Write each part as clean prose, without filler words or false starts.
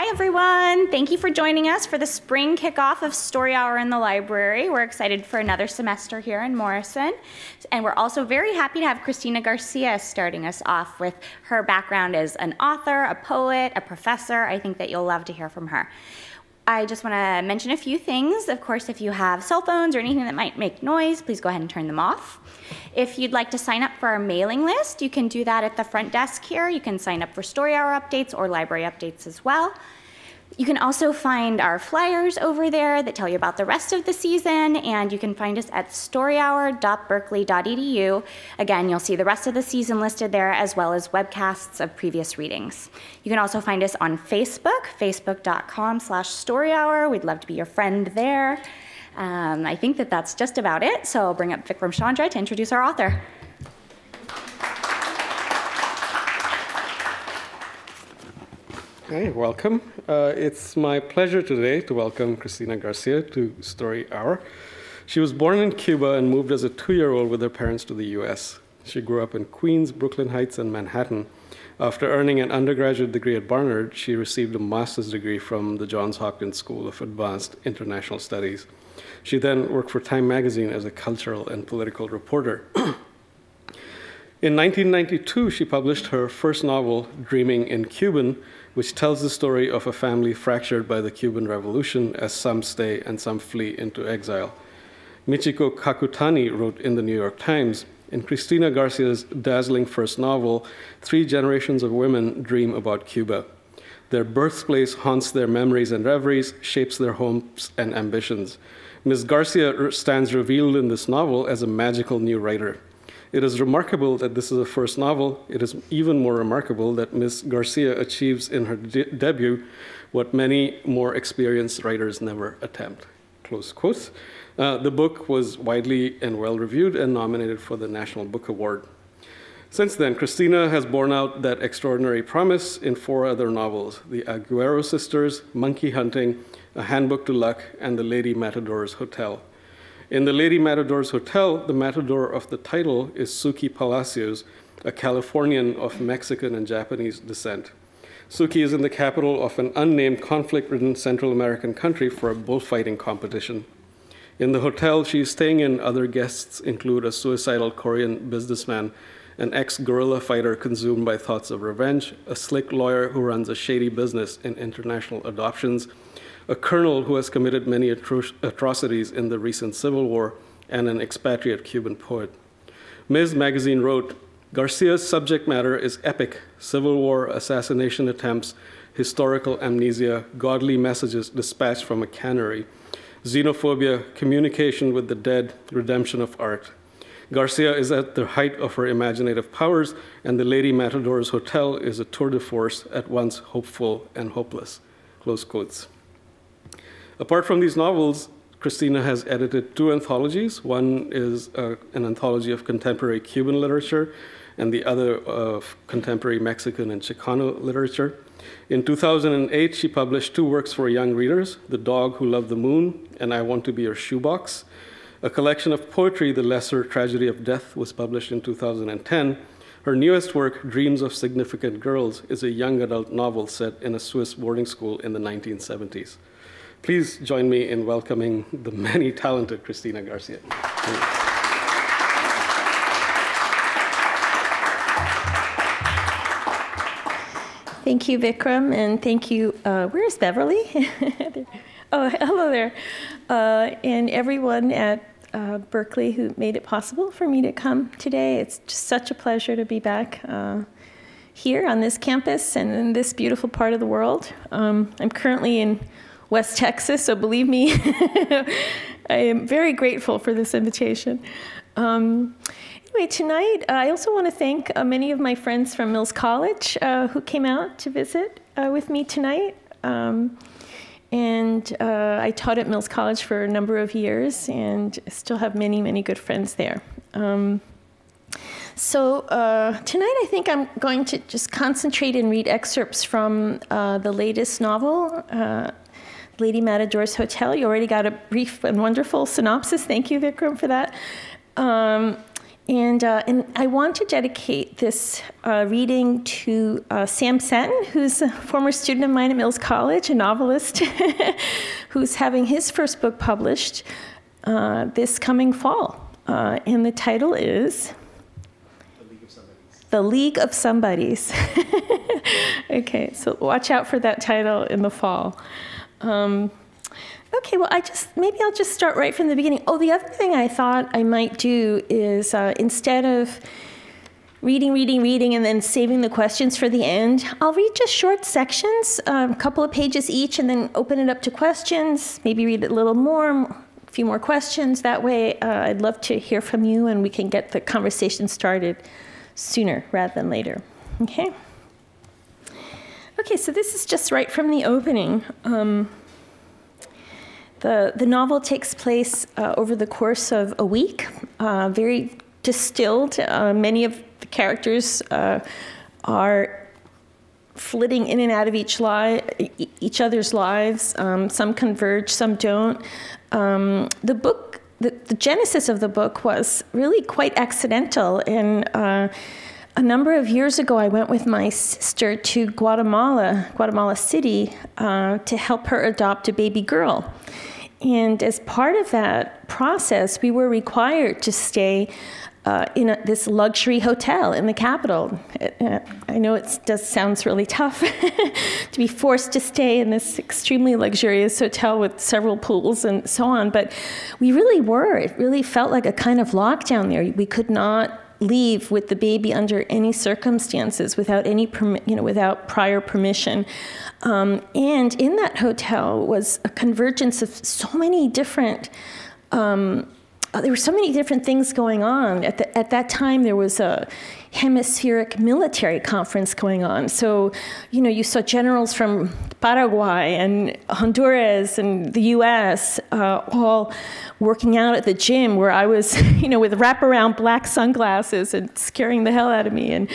Hi, everyone. Thank you for joining us for the spring kickoff of Story Hour in the Library. We're excited for another semester here in Morrison. And we're also very happy to have Cristina García starting us off with her background as an author, a poet, a professor. I think that you'll love to hear from her. I just want to mention a few things. Of course, if you have cell phones or anything that might make noise, please go ahead and turn them off. If you'd like to sign up for our mailing list, you can do that at the front desk here. You can sign up for Story Hour updates or library updates as well. You can also find our flyers over there that tell you about the rest of the season, and you can find us at storyhour.berkeley.edu. Again, you'll see the rest of the season listed there, as well as webcasts of previous readings. You can also find us on Facebook, facebook.com/storyhour. We'd love to be your friend there. I think that that's just about it, so I'll bring up Vikram Chandra to introduce our author. Hi, welcome. It's my pleasure today to welcome Cristina García to Story Hour. She was born in Cuba and moved as a 2-year-old with her parents to the US. She grew up in Queens, Brooklyn Heights, and Manhattan. After earning an undergraduate degree at Barnard, she received a master's degree from the Johns Hopkins School of Advanced International Studies. She then worked for Time magazine as a cultural and political reporter. In 1992, she published her first novel, Dreaming in Cuban, which tells the story of a family fractured by the Cuban Revolution as some stay and some flee into exile. Michiko Kakutani wrote in the New York Times, in Cristina Garcia's dazzling first novel, 3 generations of women dream about Cuba. Their birthplace haunts their memories and reveries, shapes their hopes and ambitions. Ms. Garcia stands revealed in this novel as a magical new writer. It is remarkable that this is a first novel. It is even more remarkable that Ms. Garcia achieves in her debut what many more experienced writers never attempt. Close quotes. The book was widely and well-reviewed and nominated for the National Book Award. Since then, Cristina has borne out that extraordinary promise in 4 other novels: The Aguero Sisters, Monkey Hunting, A Handbook to Luck, and The Lady Matador's Hotel. In The Lady Matador's Hotel, the matador of the title is Suki Palacios, a Californian of Mexican and Japanese descent. Suki is in the capital of an unnamed conflict-ridden Central American country for a bullfighting competition. In the hotel she is staying in, other guests include a suicidal Korean businessman, an ex-guerrilla fighter consumed by thoughts of revenge, a slick lawyer who runs a shady business in international adoptions, a colonel who has committed many atrocities in the recent Civil War, and an expatriate Cuban poet. Ms. Magazine wrote, Garcia's subject matter is epic: Civil War, assassination attempts, historical amnesia, godly messages dispatched from a cannery, xenophobia, communication with the dead, redemption of art. Garcia is at the height of her imaginative powers, and The Lady Matador's Hotel is a tour de force, at once hopeful and hopeless. Close quotes. Apart from these novels, Cristina has edited 2 anthologies. One is an anthology of contemporary Cuban literature, and the other of contemporary Mexican and Chicano literature. In 2008, she published 2 works for young readers, The Dog Who Loved the Moon and I Want to Be Your Shoebox. A collection of poetry, The Lesser Tragedy of Death, was published in 2010. Her newest work, Dreams of Significant Girls, is a young adult novel set in a Swiss boarding school in the 1970s. Please join me in welcoming the many talented Cristina García. Thank you, Vikram, and thank you. Where's Beverly? Oh, hello there. And everyone at Berkeley who made it possible for me to come today. It's just such a pleasure to be back here on this campus and in this beautiful part of the world. I'm currently in West Texas, so believe me, I am very grateful for this invitation. Anyway, tonight, I also want to thank many of my friends from Mills College who came out to visit with me tonight. I taught at Mills College for a number of years and still have many, many good friends there. Tonight, I think I'm going to just concentrate and read excerpts from the latest novel, Lady Matador's Hotel. You already got a brief and wonderful synopsis. Thank you, Vikram, for that. And I want to dedicate this reading to Sam Satin, who's a former student of mine at Mills College, a novelist, who's having his first book published this coming fall. And the title is The League of Somebodies. Okay, so watch out for that title in the fall. Okay, well, maybe I'll just start right from the beginning. Oh, the other thing I thought I might do is instead of reading, and then saving the questions for the end, I'll read just short sections, a couple of pages each, and then open it up to questions, maybe read it a little more, a few more questions. That way, I'd love to hear from you, and we can get the conversation started sooner rather than later. Okay? Okay, so this is just right from the opening. The novel takes place over the course of a week, very distilled. Many of the characters are flitting in and out of each other's lives. Some converge, some don't. The genesis of the book was really quite accidental. And a number of years ago, I went with my sister to Guatemala City, to help her adopt a baby girl. And as part of that process, we were required to stay in this luxury hotel in the capital. I know it sounds really tough to be forced to stay in this extremely luxurious hotel with several pools and so on, but we really were. It really felt like a kind of lockdown there. We could not leave with the baby under any circumstances without without prior permission. And in that hotel was a convergence of so many different, there were so many different things going on. At that time, there was a hemispheric military conference going on. So, you saw generals from Paraguay and Honduras and the U.S. All working out at the gym where I was, with wraparound black sunglasses and scaring the hell out of me.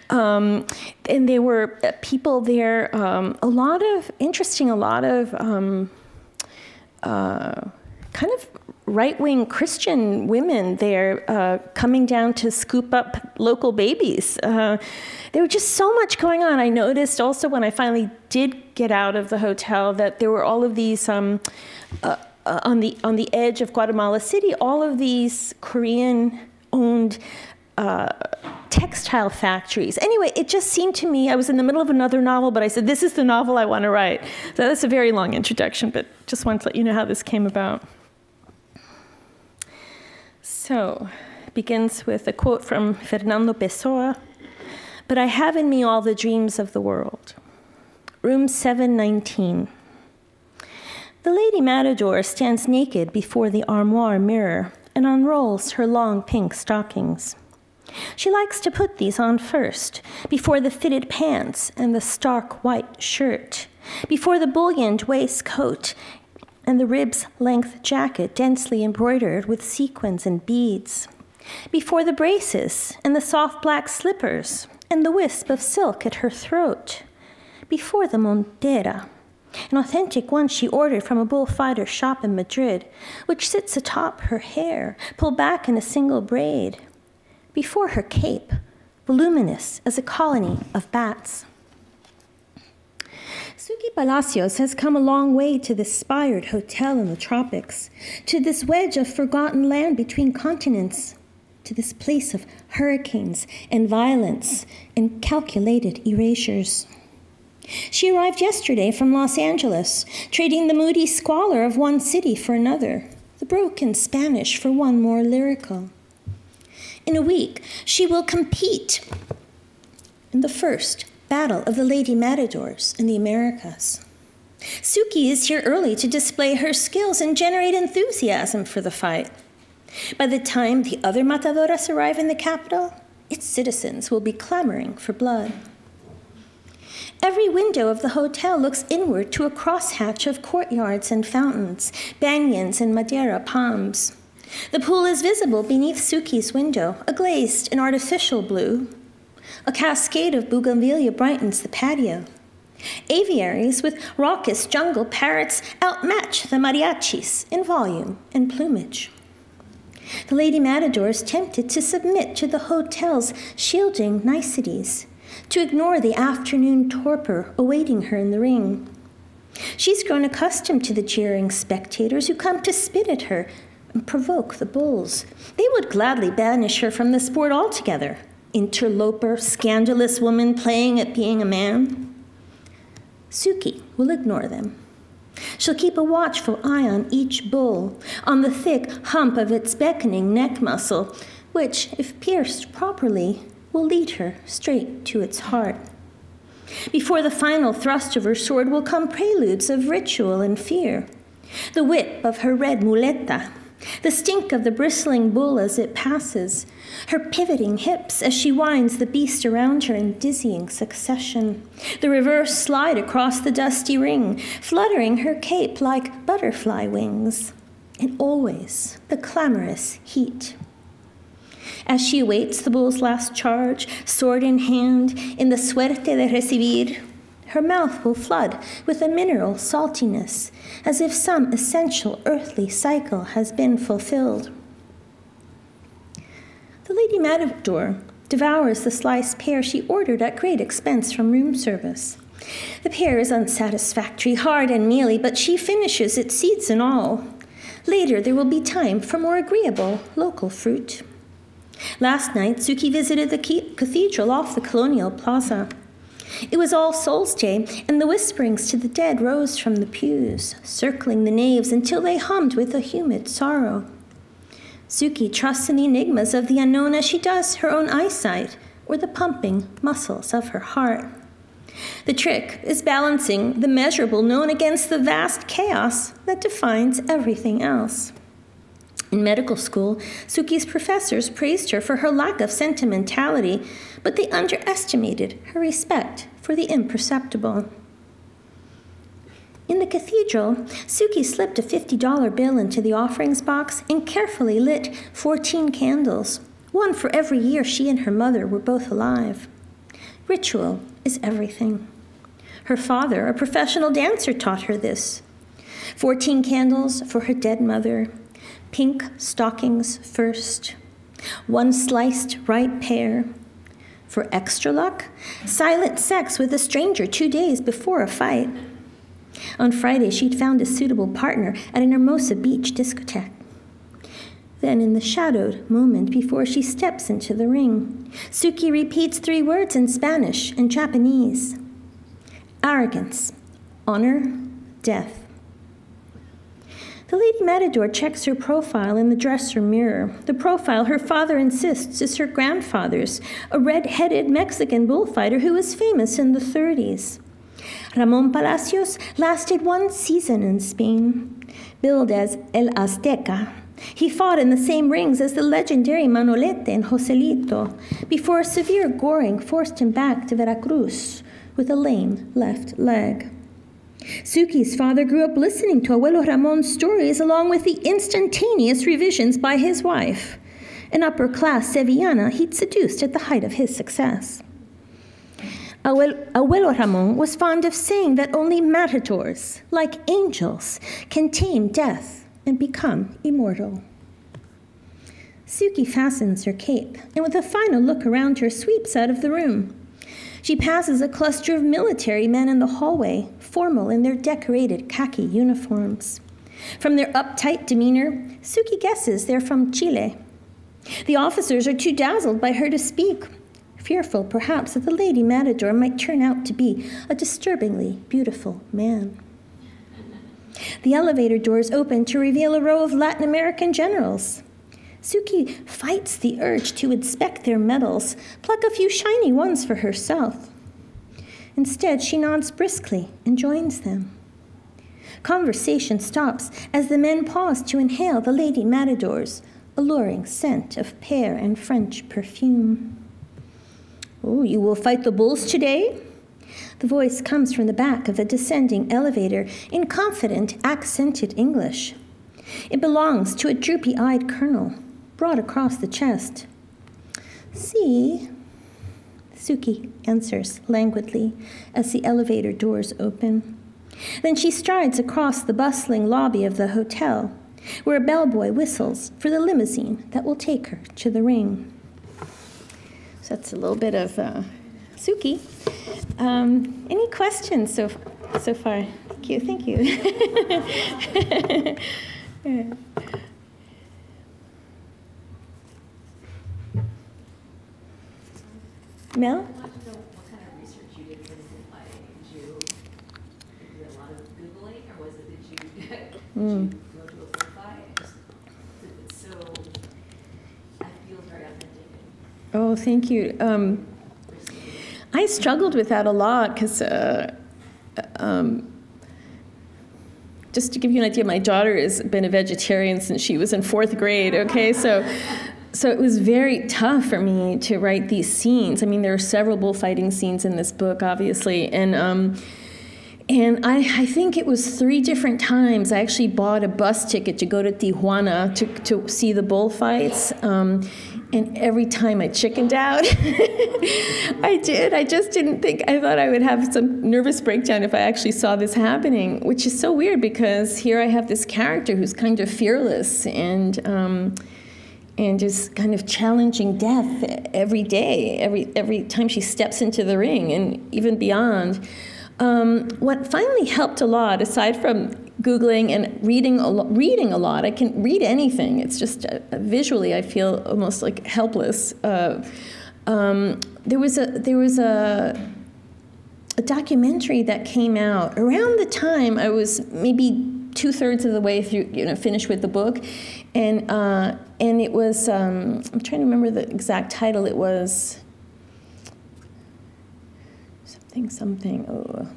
And there were people there, a lot of kind of right-wing Christian women there coming down to scoop up local babies. There was just so much going on. I noticed also when I finally did get out of the hotel that there were all of these, on the edge of Guatemala City, all of these Korean-owned textile factories. Anyway, it just seemed to me, I was in the middle of another novel, but I said, this is the novel I want to write. So that's a very long introduction, but just wanted to let you know how this came about. So, it begins with a quote from Fernando Pessoa, "But I have in me all the dreams of the world." Room 719. The Lady Matador stands naked before the armoire mirror and unrolls her long pink stockings. She likes to put these on first, before the fitted pants and the stark white shirt, before the bullioned waistcoat and the ribs-length jacket densely embroidered with sequins and beads, before the braces and the soft black slippers and the wisp of silk at her throat, before the montera, an authentic one she ordered from a bullfighter shop in Madrid, which sits atop her hair, pulled back in a single braid, before her cape, voluminous as a colony of bats. Suki Palacios has come a long way to this spired hotel in the tropics, to this wedge of forgotten land between continents, to this place of hurricanes and violence and calculated erasures. She arrived yesterday from Los Angeles, trading the moody squalor of one city for another, the broken Spanish for one more lyrical. In a week, she will compete in the first Battle of the Lady Matadors in the Americas. Suki is here early to display her skills and generate enthusiasm for the fight. By the time the other matadoras arrive in the capital, its citizens will be clamoring for blood. Every window of the hotel looks inward to a crosshatch of courtyards and fountains, banyans and Madeira palms. The pool is visible beneath Suki's window, a glazed and artificial blue. A cascade of bougainvillea brightens the patio. Aviaries with raucous jungle parrots outmatch the mariachis in volume and plumage. The Lady Matador is tempted to submit to the hotel's shielding niceties, to ignore the afternoon torpor awaiting her in the ring. She's grown accustomed to the jeering spectators who come to spit at her and provoke the bulls. They would gladly banish her from the sport altogether. Interloper, scandalous woman playing at being a man. Suki will ignore them. She'll keep a watchful eye on each bull, on the thick hump of its beckoning neck muscle, which, if pierced properly, will lead her straight to its heart. Before the final thrust of her sword will come preludes of ritual and fear. The whip of her red muleta, the stink of the bristling bull as it passes, her pivoting hips as she winds the beast around her in dizzying succession, the reverse slide across the dusty ring, fluttering her cape like butterfly wings, and always the clamorous heat. As she awaits the bull's last charge, sword in hand, in the suerte de recibir, her mouth will flood with a mineral saltiness, as if some essential earthly cycle has been fulfilled. The Lady Matador devours the sliced pear she ordered at great expense from room service. The pear is unsatisfactory, hard and mealy, but she finishes it, seeds and all. Later there will be time for more agreeable local fruit. Last night, Suki visited the cathedral off the Colonial Plaza. It was All Souls' Day, and the whisperings to the dead rose from the pews, circling the naves until they hummed with a humid sorrow. Suki trusts in the enigmas of the unknown as she does her own eyesight or the pumping muscles of her heart. The trick is balancing the measurable known against the vast chaos that defines everything else. In medical school, Suki's professors praised her for her lack of sentimentality, but they underestimated her respect for the imperceptible. In the cathedral, Suki slipped a $50 bill into the offerings box and carefully lit 14 candles, one for every year she and her mother were both alive. Ritual is everything. Her father, a professional dancer, taught her this. 14 candles for her dead mother. Pink stockings first, one sliced ripe pear. For extra luck, silent sex with a stranger 2 days before a fight. On Friday, she'd found a suitable partner at an Hermosa Beach discotheque. Then, in the shadowed moment before she steps into the ring, Suki repeats 3 words in Spanish and Japanese. Arrogance, honor, death. The Lady Matador checks her profile in the dresser mirror. The profile her father insists is her grandfather's, a red-headed Mexican bullfighter who was famous in the 30s. Ramon Palacios lasted 1 season in Spain. Billed as El Azteca, he fought in the same rings as the legendary Manolete and Joselito, before severe goring forced him back to Veracruz with a lame left leg. Suki's father grew up listening to Abuelo Ramon's stories along with the instantaneous revisions by his wife, an upper-class Sevillana he'd seduced at the height of his success. Abuelo Ramon was fond of saying that only matadors, like angels, can tame death and become immortal. Suki fastens her cape, and with a final look around her, sweeps out of the room. She passes a cluster of military men in the hallway, formal in their decorated khaki uniforms. From their uptight demeanor, Suki guesses they're from Chile. The officers are too dazzled by her to speak, fearful perhaps that the Lady Matador might turn out to be a disturbingly beautiful man. The elevator doors open to reveal a row of Latin American generals. Suki fights the urge to inspect their medals, pluck a few shiny ones for herself. Instead, she nods briskly and joins them. Conversation stops as the men pause to inhale the Lady Matador's alluring scent of pear and French perfume. "Oh, you will fight the bulls today?" The voice comes from the back of the descending elevator in confident, accented English. It belongs to a droopy-eyed colonel, brought across the chest. "See," Suki answers languidly as the elevator doors open. Then she strides across the bustling lobby of the hotel. where a bellboy whistles for the limousine that will take her to the ring. So that's a little bit of Suki. Any questions so far? Thank you. Mel? Go to a bullfight. It's so, I feel very authentic. Oh, thank you. I struggled with that a lot because, just to give you an idea, my daughter has been a vegetarian since she was in 4th grade, okay? So it was very tough for me to write these scenes. I mean, there are several bullfighting scenes in this book, obviously, and I think it was 3 different times I actually bought a bus ticket to go to Tijuana to see the bullfights. And every time I chickened out. I did. I just didn't think, I thought I would have some nervous breakdown if I actually saw this happening, which is so weird because here I have this character who's kind of fearless and just kind of challenging death every day, every time she steps into the ring and even beyond. What finally helped a lot, aside from Googling and reading a lot, I can read anything. It's just visually I feel almost like helpless. There was a documentary that came out around the time I was maybe 2/3 of the way through, finished with the book, and it was I'm trying to remember the exact title. It was something. Oh,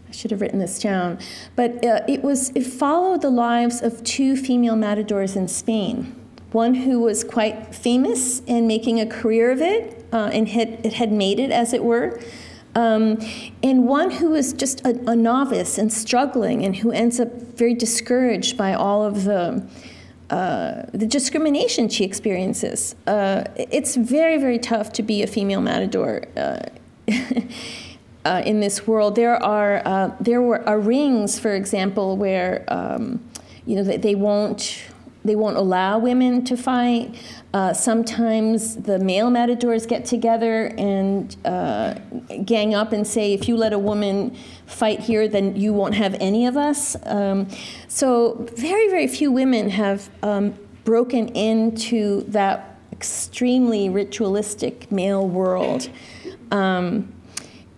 I should have written this down. But it followed the lives of 2 female matadors in Spain. One who was quite famous and making a career of it, and had made it, as it were. And one who was just a novice and struggling, and who ends up very discouraged by all of the discrimination she experiences. It's very, very tough to be a female matador. In this world, there were rings, for example, where they won't allow women to fight. Sometimes the male matadors get together and gang up and say, if you let a woman fight here, then you won't have any of us. So very, very few women have broken into that extremely ritualistic male world.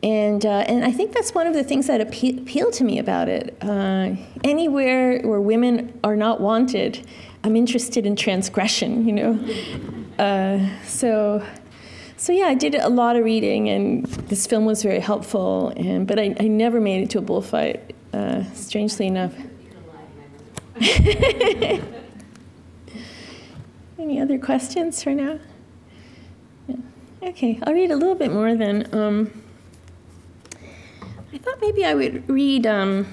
And I think that's one of the things that appeal to me about it. Anywhere where women are not wanted, I'm interested in transgression, So yeah, I did a lot of reading, and this film was very helpful. But I never made it to a bullfight, strangely enough. Any other questions for now? Yeah. Okay, I'll read a little bit more then. I thought maybe I would read one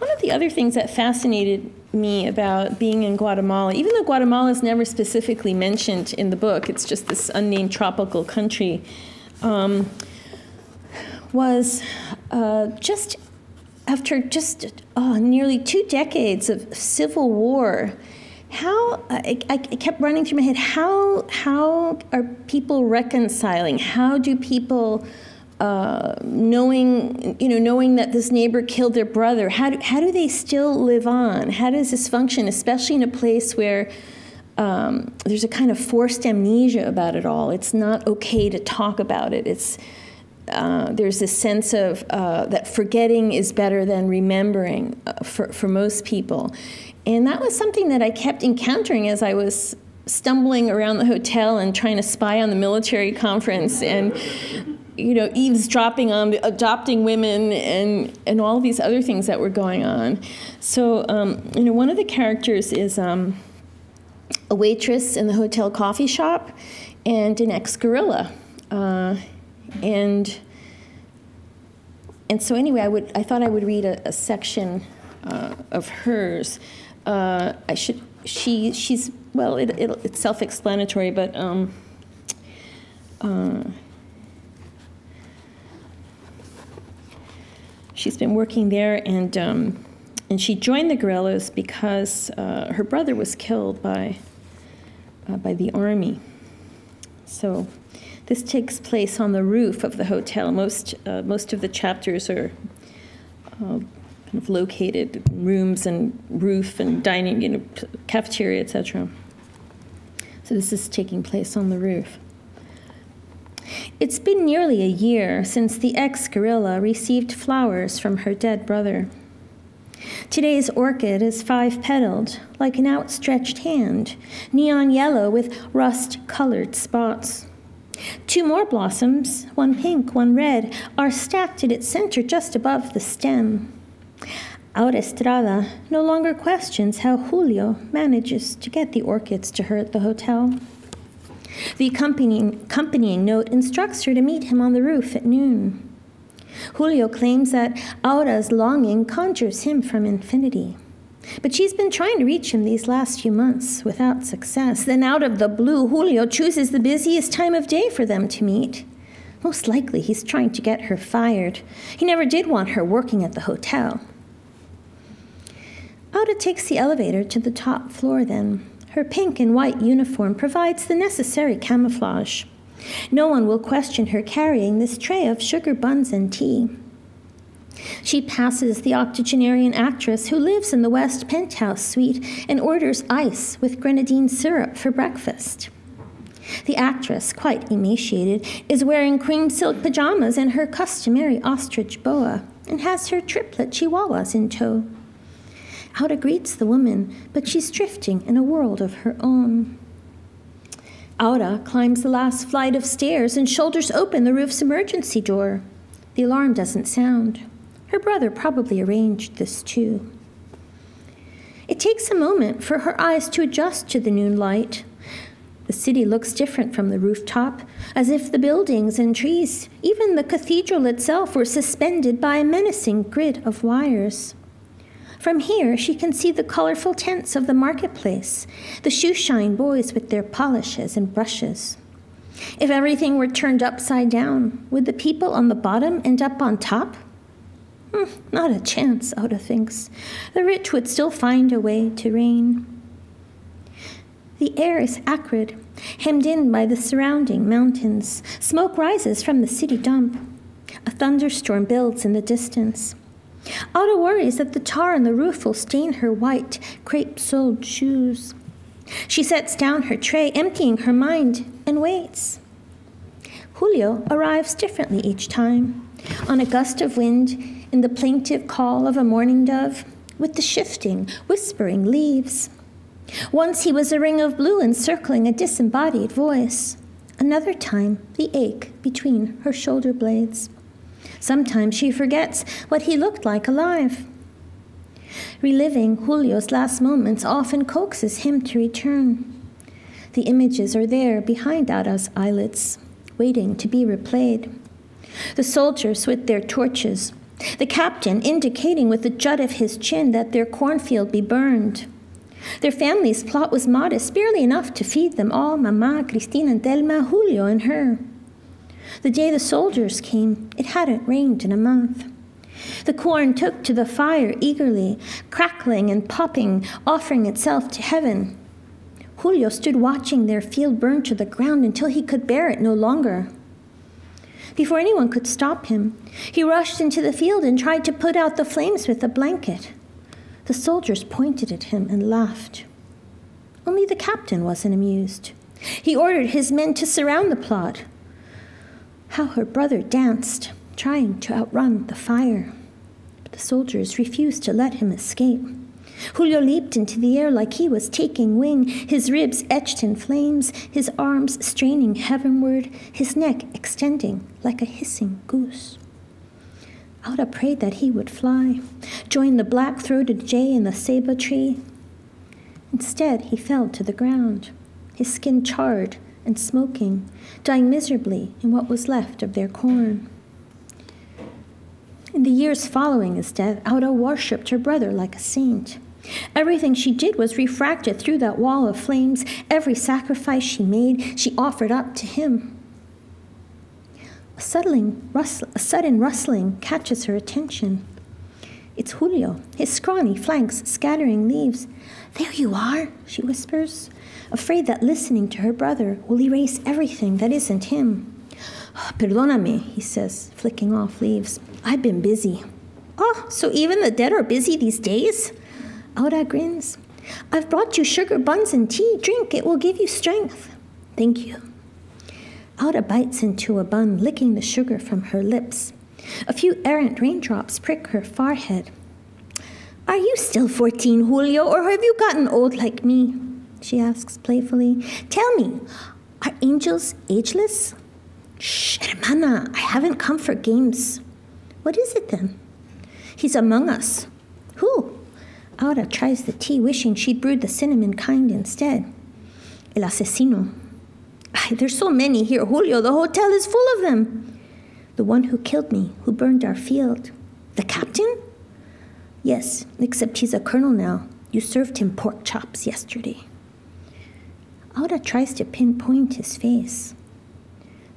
of the other things that fascinated me about being in Guatemala, even though Guatemala is never specifically mentioned in the book, it's just this unnamed tropical country, was just after nearly 2 decades of civil war, how I kept running through my head, how are people reconciling? How do people knowing that this neighbor killed their brother, how do they still live on? How does this function, especially in a place where there's a kind of forced amnesia about it all? It's not okay to talk about it. There's this sense of that forgetting is better than remembering for most people. And that was something that I kept encountering as I was stumbling around the hotel and trying to spy on the military conference and eavesdropping on the adopting women and all these other things that were going on. So, one of the characters is a waitress in the hotel coffee shop and an ex-guerrilla. And so anyway, I thought I would read a section of hers. She's well, it's self-explanatory, but she's been working there, and And she joined the guerrillas because her brother was killed by the army. So this takes place on the roof of the hotel. Most of the chapters are kind of located in rooms and roof and dining, cafeteria, etc. So this is taking place on the roof. It's been nearly a year since the ex-guerrilla received flowers from her dead brother. Today's orchid is 5-petaled, like an outstretched hand, neon yellow with rust-colored spots. 2 more blossoms, one pink, one red, are stacked at its center just above the stem. Aura Estrada no longer questions how Julio manages to get the orchids to her at the hotel. The accompanying note instructs her to meet him on the roof at noon. Julio claims that Aura's longing conjures him from infinity. But she's been trying to reach him these last few months without success. Then out of the blue, Julio chooses the busiest time of day for them to meet. Most likely he's trying to get her fired. He never did want her working at the hotel. Aura takes the elevator to the top floor then. Her pink and white uniform provides the necessary camouflage. No one will question her carrying this tray of sugar buns and tea. She passes the octogenarian actress who lives in the West Penthouse suite and orders ice with grenadine syrup for breakfast. The actress, quite emaciated, is wearing cream silk pajamas and her customary ostrich boa and has her triplet chihuahuas in tow. Aura greets the woman, but she's drifting in a world of her own. Aura climbs the last flight of stairs and shoulders open the roof's emergency door. The alarm doesn't sound. Her brother probably arranged this too. It takes a moment for her eyes to adjust to the noon light. The city looks different from the rooftop, as if the buildings and trees, even the cathedral itself, were suspended by a menacing grid of wires. From here, she can see the colorful tents of the marketplace, the shoe-shine boys with their polishes and brushes. If everything were turned upside down, would the people on the bottom end up on top? Not a chance, Aura thinks. The rich would still find a way to reign. The air is acrid, hemmed in by the surrounding mountains. Smoke rises from the city dump. A thunderstorm builds in the distance. Aura worries that the tar on the roof will stain her white, crepe-soled shoes. She sets down her tray, emptying her mind, and waits. Julio arrives differently each time, on a gust of wind, in the plaintive call of a mourning dove, with the shifting, whispering leaves. Once he was a ring of blue encircling a disembodied voice. Another time, the ache between her shoulder blades. Sometimes she forgets what he looked like alive. Reliving Julio's last moments often coaxes him to return. The images are there behind Aura's eyelids, waiting to be replayed. The soldiers with their torches, the captain indicating with the jut of his chin that their cornfield be burned. Their family's plot was modest, barely enough to feed them all, Mama, Cristina, Delma, Julio, and her. The day the soldiers came, it hadn't rained in a month. The corn took to the fire eagerly, crackling and popping, offering itself to heaven. Julio stood watching their field burn to the ground until he could bear it no longer. Before anyone could stop him, he rushed into the field and tried to put out the flames with a blanket. The soldiers pointed at him and laughed. Only the captain wasn't amused. He ordered his men to surround the plot. How her brother danced, trying to outrun the fire. But the soldiers refused to let him escape. Julio leaped into the air like he was taking wing, his ribs etched in flames, his arms straining heavenward, his neck extending like a hissing goose. Aura prayed that he would fly, join the black-throated jay in the ceiba tree. Instead, he fell to the ground, his skin charred and smoking, dying miserably in what was left of their corn. In the years following his death, Aura worshipped her brother like a saint. Everything she did was refracted through that wall of flames. Every sacrifice she made, she offered up to him. A sudden rustling catches her attention. It's Julio, his scrawny flanks scattering leaves. There you are, she whispers, afraid that listening to her brother will erase everything that isn't him. Perdóname, he says, flicking off leaves. I've been busy. Oh, so even the dead are busy these days? Aura grins. I've brought you sugar buns and tea. Drink, it will give you strength. Thank you. Aura bites into a bun, licking the sugar from her lips. A few errant raindrops prick her forehead. Are you still 14, Julio, or have you gotten old like me? She asks playfully. Tell me, are angels ageless? Shh, hermana, I haven't come for games. What is it then? He's among us. Who? Aura tries the tea, wishing she'd brewed the cinnamon kind instead. El asesino. Ay, there's so many here, Julio. The hotel is full of them. The one who killed me, who burned our field. The captain? Yes, except he's a colonel now. You served him pork chops yesterday. Aura tries to pinpoint his face.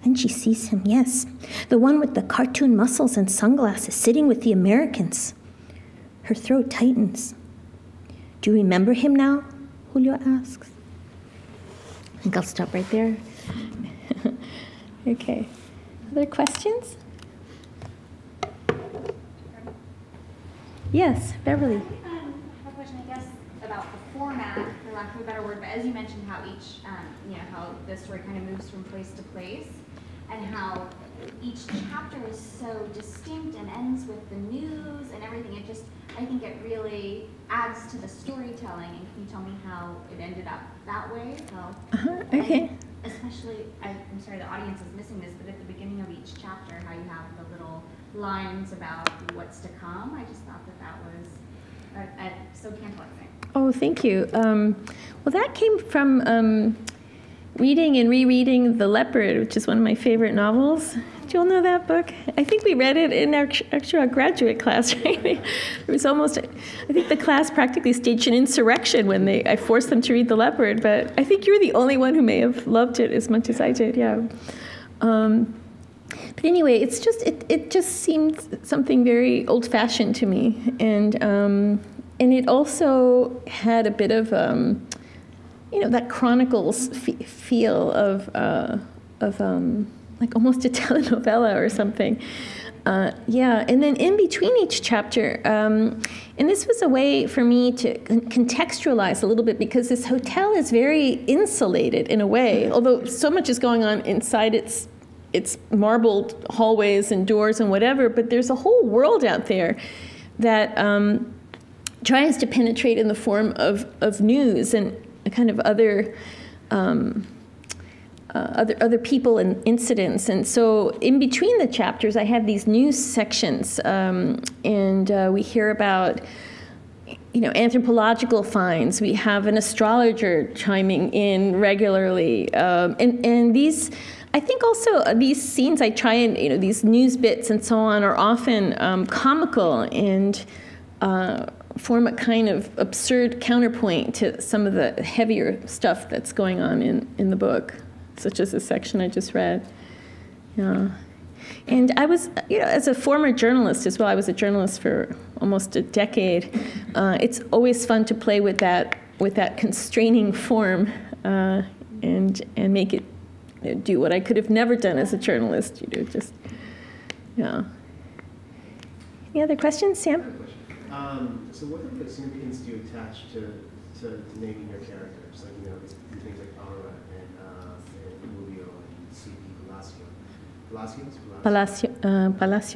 Then she sees him, yes. The one with the cartoon muscles and sunglasses, sitting with the Americans. Her throat tightens. Do you remember him now? Julio asks. I think I'll stop right there. Okay. Other questions? Yes, Beverly. I have a question, I guess, about the format, for lack of a better word, but as you mentioned how each, how this story kind of moves from place to place, and how each chapter is so distinct and ends with the news and everything. It just, I think it really adds to the storytelling. And can you tell me how it ended up that way? Okay. Especially, I'm sorry, the audience is missing this, but at the beginning of each chapter, how you have the little lines about what's to come. I just thought that was so tantalizing. Oh, thank you. Well, that came from reading and rereading The Leopard, which is one of my favorite novels. Do you all know that book? I think we read it in our graduate class, right? It was almost, I think the class practically staged an insurrection when I forced them to read The Leopard, but I think you were the only one who may have loved it as much as I did, yeah. But anyway, it just seemed something very old-fashioned to me, and it also had a bit of that Chronicles feel of like almost a telenovela or something. Yeah, and then in between each chapter, and this was a way for me to contextualize a little bit, because this hotel is very insulated in a way, although so much is going on inside its marbled hallways and doors and whatever, but there's a whole world out there that tries to penetrate in the form of news and kind of other people and incidents. And so in between the chapters, I have these news sections, and we hear about anthropological finds. We have an astrologer chiming in regularly, and these. I think also these scenes I try and these news bits and so on are often comical and form a kind of absurd counterpoint to some of the heavier stuff that's going on in the book, such as the section I just read. Yeah. And I was, as a former journalist as well, I was a journalist for almost a decade. It's always fun to play with that constraining form and make it do what I could have never done as a journalist. Just, yeah. Any other questions, Sam? So what type of significance do you attach to naming your characters? Like, things like Aura and Julio and C.P. Palacio.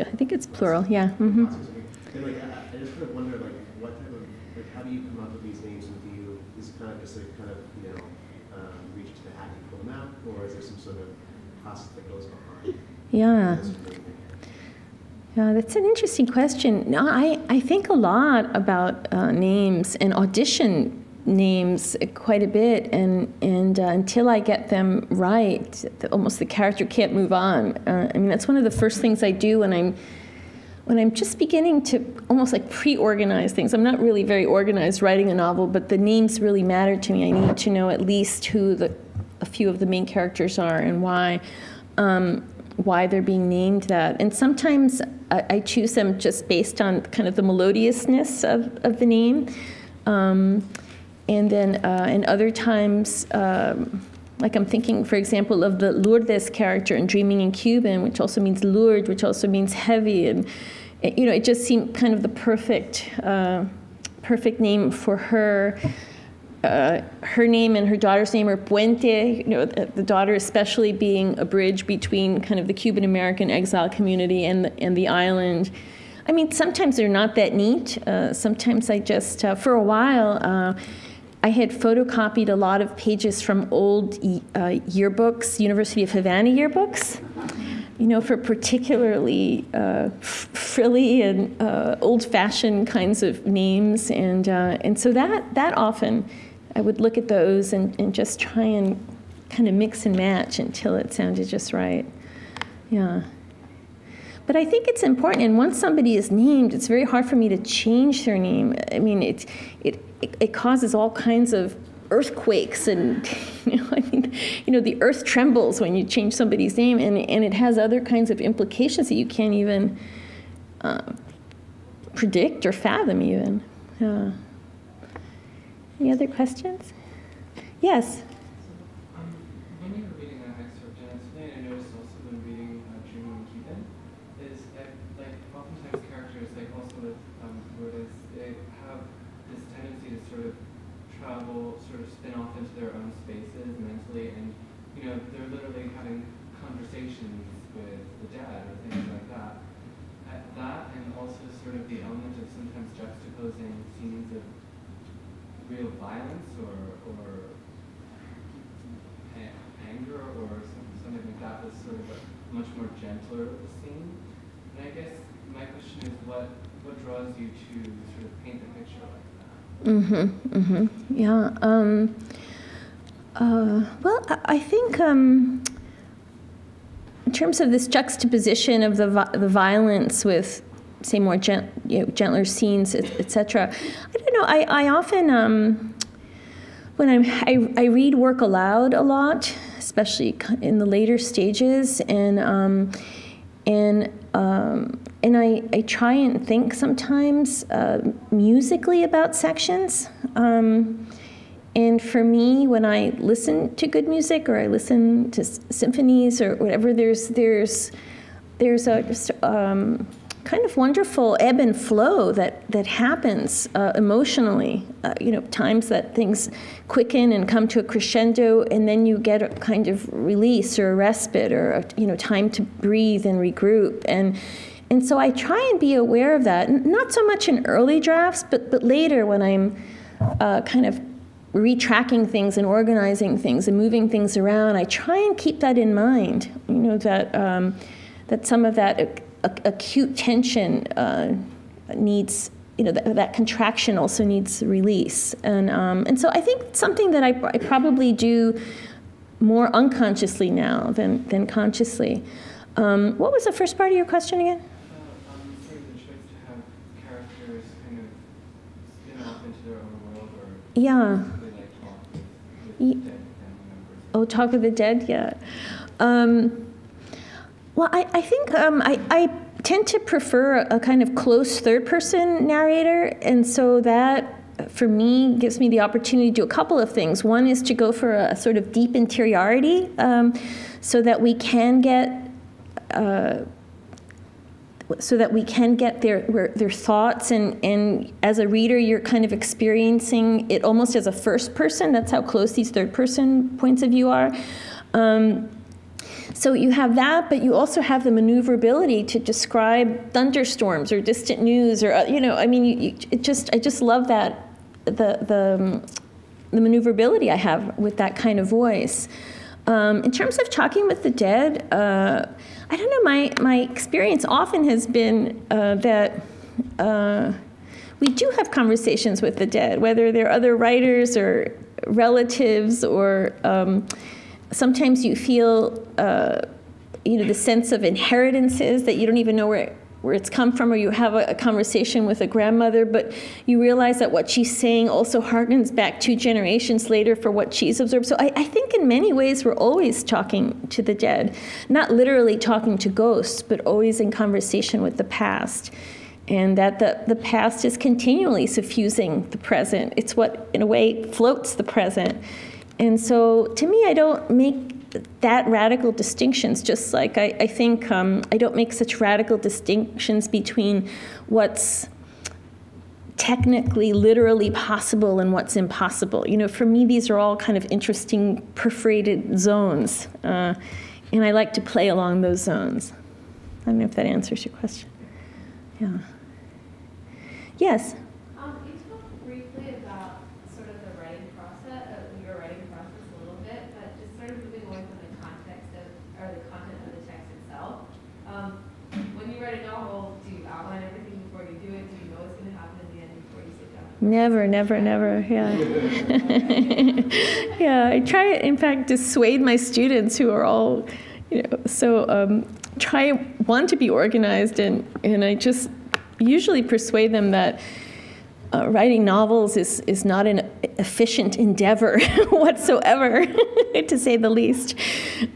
I think it's plural, yeah. Mm-hmm. And I just kind of wonder, what type of, how do you come up with these names, and do you, is it kind of just reach into the hat and pull them out, or is there some sort of process that goes behind? Yeah. Yeah, that's an interesting question. No, I think a lot about names and audition names quite a bit, and until I get them right, almost the character can't move on. That's one of the first things I do when I'm just beginning to almost like pre-organize things. I'm not really very organized writing a novel, but the names really matter to me. I need to know at least who a few of the main characters are and why. why they're being named that. And sometimes I choose them just based on kind of the melodiousness of the name. And then in other times, like I'm thinking, for example, of the Lourdes character in Dreaming in Cuban, which also means Lourdes, which also means heavy. And, it just seemed kind of the perfect name for her. Her name and her daughter's name are Puente, the daughter especially being a bridge between kind of the Cuban-American exile community and the island. I mean, sometimes they're not that neat. Sometimes I just, for a while, I had photocopied a lot of pages from old yearbooks, University of Havana yearbooks, for particularly frilly and old-fashioned kinds of names. And so that often, I would look at those and just try and kind of mix and match until it sounded just right. Yeah. But I think it's important, and once somebody is named, it's very hard for me to change their name. I mean, it causes all kinds of earthquakes, and the earth trembles when you change somebody's name, and it has other kinds of implications that you can't even predict or fathom even. Any other questions? Yes. When you were reading that excerpt, and something I noticed also when reading Dreaming in Cuban is that, like, oftentimes characters, like also with Lourdes, they have this tendency to sort of travel, sort of spin off into their own spaces mentally, and they're literally having conversations with the dead or things like that. That, and also sort of the element of sometimes juxtaposing scenes of real violence or anger or something like that was sort of a much more gentler scene. And I guess my question is, what draws you to sort of paint the picture like that? Yeah. Well, I think in terms of this juxtaposition of the violence with, say, more gentler scenes, etc. I don't know. I often, when I read work aloud a lot, especially in the later stages, and I try and think sometimes musically about sections. And for me, when I listen to good music or I listen to symphonies or whatever, there's a just kind of wonderful ebb and flow that happens emotionally. Times that things quicken and come to a crescendo, and then you get a kind of release or a respite or time to breathe and regroup. And so I try and be aware of that. Not so much in early drafts, but later when I'm kind of retracking things and organizing things and moving things around, I try and keep that in mind. That some of that acute tension needs, that contraction also needs release. And so I think it's something that I probably do more unconsciously now than consciously. What was the first part of your question again? Sort of the choice to have characters kind of spin off into their own world, or yeah. like talk with dead family members. Oh, talk with the dead, yeah. Well, I think I tend to prefer a kind of close third-person narrator, and so that, for me, gives me the opportunity to do a couple of things. One is to go for a sort of deep interiority, so that we can get their thoughts, and as a reader, you're kind of experiencing it almost as a first person. That's how close these third-person points of view are. So you have that, but you also have the maneuverability to describe thunderstorms or distant news, or I just love that the maneuverability I have with that kind of voice. In terms of talking with the dead, I don't know. My experience often has been that we do have conversations with the dead, whether they're other writers or relatives, or sometimes you feel, the sense of inheritances that you don't even know where where it's come from, or you have a conversation with a grandmother, but you realize that what she's saying also harkens back 2 generations later for what she's observed. So I think in many ways we're always talking to the dead, not literally talking to ghosts, but always in conversation with the past. And that the past is continually suffusing the present. It's what, in a way, floats the present. And so, to me, I don't make that radical distinctions, just like I think I don't make such radical distinctions between what's technically, literally possible and what's impossible. You know, for me, these are all kind of interesting perforated zones. And I like to play along those zones. I don't know if that answers your question. Yeah. Yes? You talked briefly about sort of the writing process, your writing process a little bit, but just sort of moving away from the context of, or the content of the text itself. When you write a novel, do you outline everything before you do it? Do you know what's going to happen in the end before you sit down? Never, yeah. Yeah, I try, in fact, to dissuade my students who are all, want to be organized, and I just usually persuade them that writing novels is not an efficient endeavor whatsoever, to say the least,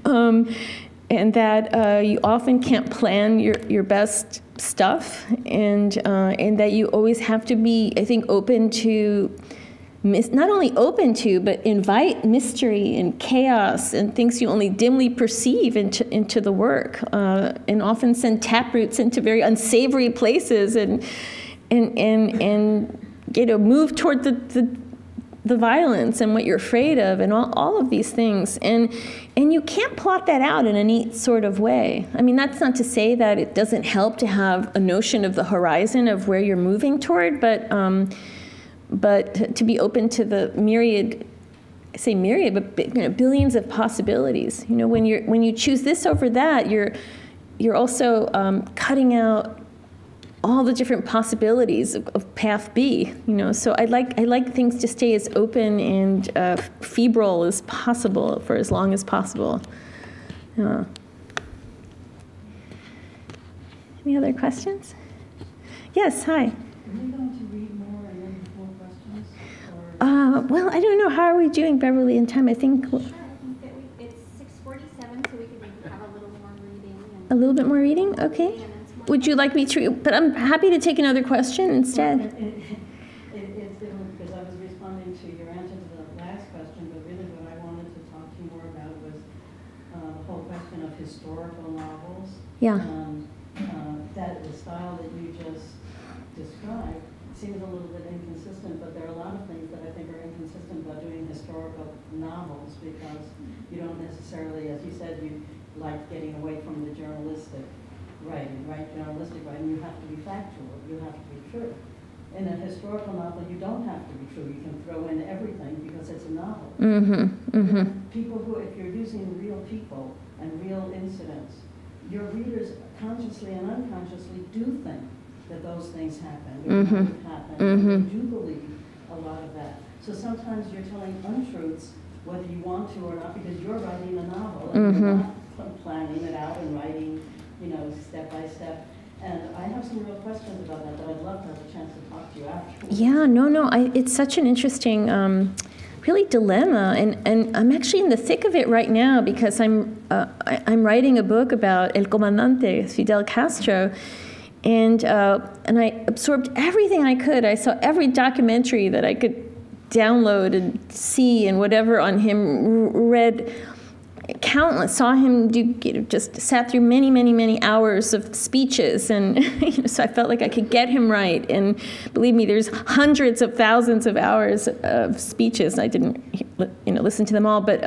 and that you often can't plan your best stuff, and that you always have to be, I think, open to, not only open to, but invite mystery and chaos and things you only dimly perceive into the work, and often send taproots into very unsavory places, and move toward the violence and what you're afraid of, and all of these things, and you can't plot that out in a neat sort of way. I mean, that's not to say that it doesn't help to have a notion of the horizon of where you're moving toward, but to be open to the myriad, I say myriad, but billions of possibilities. You know, when you choose this over that, you're also cutting out all the different possibilities of path B. You know, so I like things to stay as open and febrile as possible for as long as possible. Any other questions? Yes. Hi. Are you going to read more and then more questions? Well, I don't know. How are we doing, Beverly, in time? I think. Sure. I think that it's 6:47, so we could maybe have a little more reading. A little bit more reading? Okay. Would you like me to? But I'm happy to take another question instead. Because I was responding to your answer to the last question, but really what I wanted to talk to you more about was the whole question of historical novels. Yeah. That the style that you just described seems a little bit inconsistent, but there are a lot of things that I think are inconsistent about doing historical novels, because you don't necessarily, as you said, you like getting away from the journalistic writing, right? Journalistic writing, you have to be factual, you have to be true. In a historical novel, you don't have to be true. You can throw in everything because it's a novel. Mm-hmm. Mm-hmm. People who, if you're using real people and real incidents, your readers consciously and unconsciously do think that those things happened or Mm-hmm. might happen. Mm-hmm. And they do believe a lot of that. So sometimes you're telling untruths whether you want to or not, because you're writing a novel and Mm-hmm. you're not planning it out and writing, step by step. And I have some real questions about that I'd love to have a chance to talk to you afterwards. Yeah, no, it's such an interesting, really dilemma, and I'm actually in the thick of it right now, because I'm writing a book about El Comandante, Fidel Castro, and I absorbed everything I could. I saw every documentary that I could download and see and whatever on him, read countless, saw him just sat through many hours of speeches, and so I felt like I could get him right. And believe me, there's hundreds of thousands of hours of speeches. I didn't listen to them all, but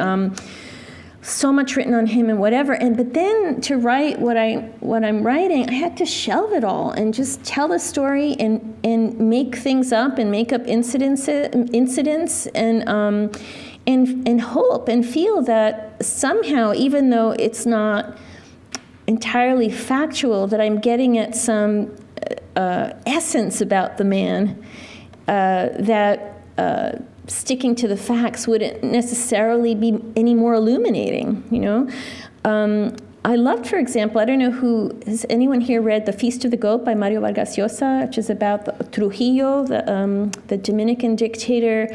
so much written on him and whatever. But then to write what I'm writing, I had to shelve it all and just tell a story and make things up and make up incidents and hope and feel that somehow, even though it's not entirely factual, that I'm getting at some essence about the man that sticking to the facts wouldn't necessarily be any more illuminating, I loved, for example, I don't know has anyone here read The Feast of the Goat by Mario Vargas Llosa, which is about Trujillo, the Dominican dictator.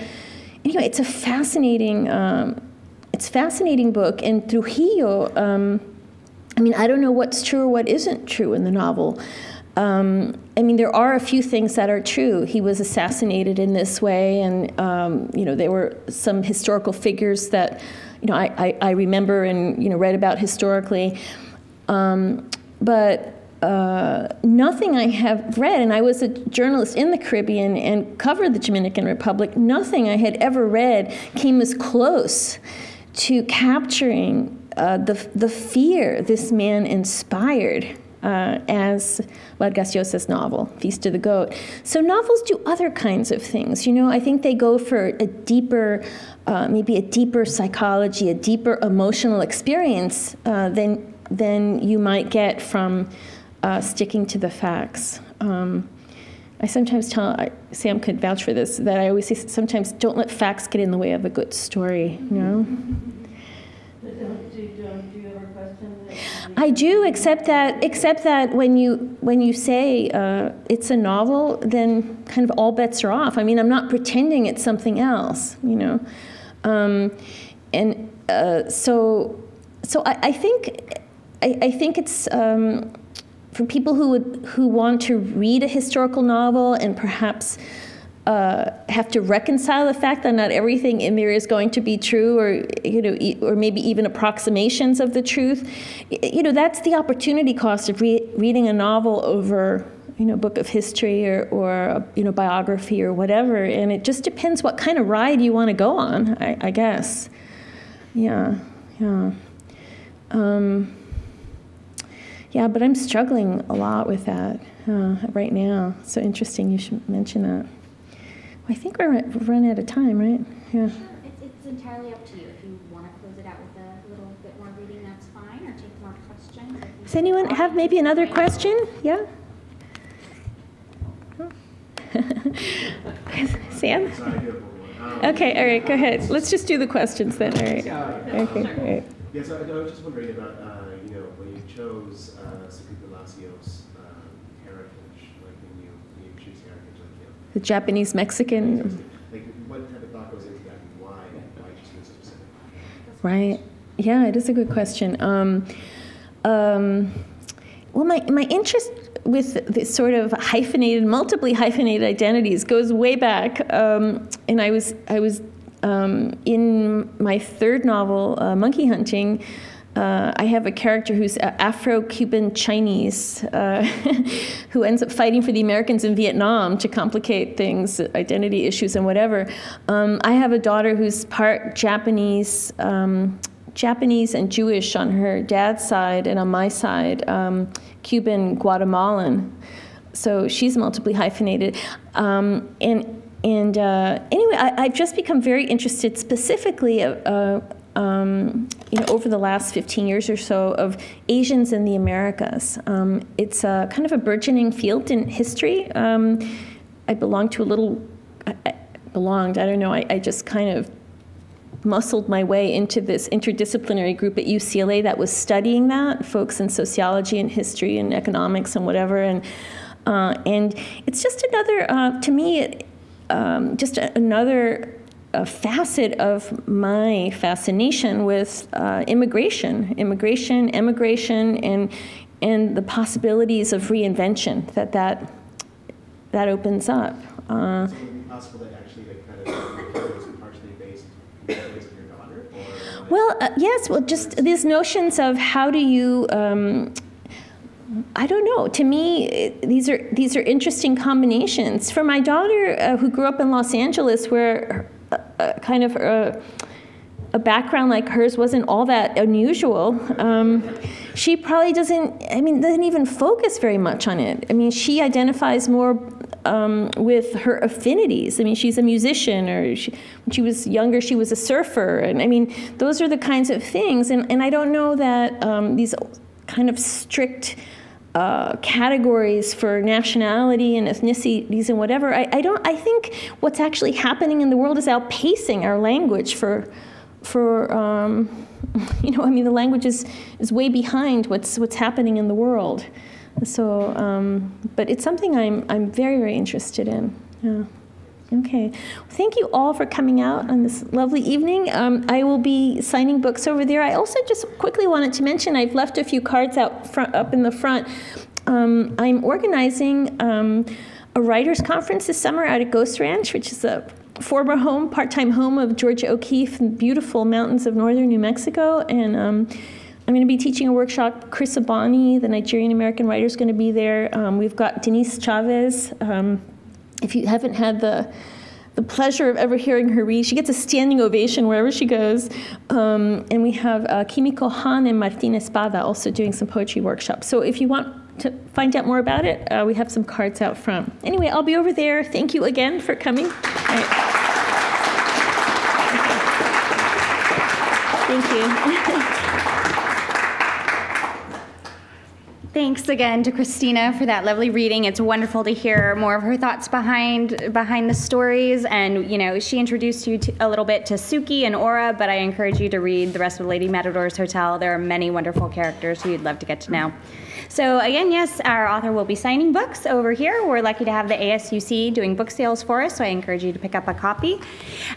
Anyway, it's a fascinating book. And Trujillo, I mean, I don't know what's true or what isn't true in the novel. I mean, there are a few things that are true. He was assassinated in this way, and there were some historical figures that I remember and read about historically, but nothing I have read, and I was a journalist in the Caribbean and covered the Dominican Republic. Nothing I had ever read came as close to capturing the fear this man inspired as Vargas Llosa's novel, Feast of the Goat. So novels do other kinds of things. I think they go for a deeper, maybe a deeper psychology, a deeper emotional experience than you might get from sticking to the facts. I sometimes tell, Sam could vouch for this, that I always say sometimes don't let facts get in the way of a good story, Do you ever question that? I do, except that when you say it's a novel, then kind of all bets are off. I mean, I'm not pretending it's something else, So I think it's for people who want to read a historical novel and perhaps have to reconcile the fact that not everything in there is going to be true, or maybe even approximations of the truth. That's the opportunity cost of reading a novel over a book of history or biography or whatever. And it just depends what kind of ride you want to go on, I guess. Yeah. Yeah, but I'm struggling a lot with that right now. So interesting you should mention that. I think we've run out of time, right? Yeah. Sure. It's entirely up to you. If you want to close it out with a little bit more reading, that's fine, or take more questions. Does anyone have maybe another question? Yeah? Sam? Okay, all right, go ahead. Let's just do the questions then, all right. Okay, all right. Yeah, so I was just wondering about, when you chose Palacios heritage, like when you choose heritage, like, The Japanese-Mexican. Like, what type of thought goes into that, and why choose a specific? Right. Yeah, it is a good question. Well, my interest with this sort of multiply hyphenated identities goes way back, and I was in my third novel, Monkey Hunting. I have a character who's Afro-Cuban Chinese, who ends up fighting for the Americans in Vietnam to complicate things, identity issues and whatever. I have a daughter who's part Japanese and Jewish on her dad's side, and on my side, Cuban Guatemalan. So she's multiply hyphenated. Anyway, I've just become very interested specifically over the last 15 years or so of Asians in the Americas. It's kind of a burgeoning field in history. I belong to I just kind of muscled my way into this interdisciplinary group at UCLA that was studying that, folks in sociology and history and economics and whatever. And it's just another, to me, just another facet of my fascination with emigration, and the possibilities of reinvention that opens up. So would it be possible that actually that kind of was partially based on the ways of your daughter? Well, yes. Well, just these notions of how do you. I don't know. To me, these are interesting combinations. For my daughter, who grew up in Los Angeles, where kind of a background like hers wasn't all that unusual, she probably doesn't even focus very much on it. I mean, she identifies more with her affinities. I mean, she's a musician, or when she was younger, she was a surfer. And I mean, those are the kinds of things. And I don't know that these kind of strict categories for nationality and ethnicities and whatever. I think what's actually happening in the world is outpacing our language for you know, I mean, the language is way behind what's happening in the world. So, but it's something I'm very, very interested in. Yeah. Okay. Thank you all for coming out on this lovely evening. I will be signing books over there. I also just quickly wanted to mention I've left a few cards up in the front. I'm organizing a writers' conference this summer out at Ghost Ranch, which is a former part-time home of Georgia O'Keeffe in the beautiful mountains of northern New Mexico. And I'm going to be teaching a workshop. Chris Abani, the Nigerian-American writer, is going to be there. We've got Denise Chavez. If you haven't had the pleasure of ever hearing her read, she gets a standing ovation wherever she goes. And we have Kimiko Han and Martin Espada also doing some poetry workshops. So if you want to find out more about it, we have some cards out front. Anyway, I'll be over there. Thank you again for coming. All right. Thank you. Thanks again to Cristina for that lovely reading. It's wonderful to hear more of her thoughts behind the stories. And, you know, she introduced you a little bit to Suki and Aura, but I encourage you to read the rest of Lady Matador's Hotel. There are many wonderful characters who you'd love to get to know. So again, yes, our author will be signing books over here. We're lucky to have the ASUC doing book sales for us, so I encourage you to pick up a copy.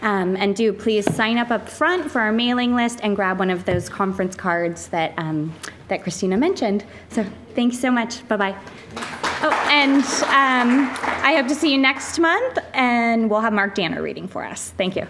And do please sign up front for our mailing list and grab one of those conference cards that Cristina mentioned. So thanks so much. Bye-bye. Oh, and I hope to see you next month, and we'll have Mark Danner reading for us. Thank you.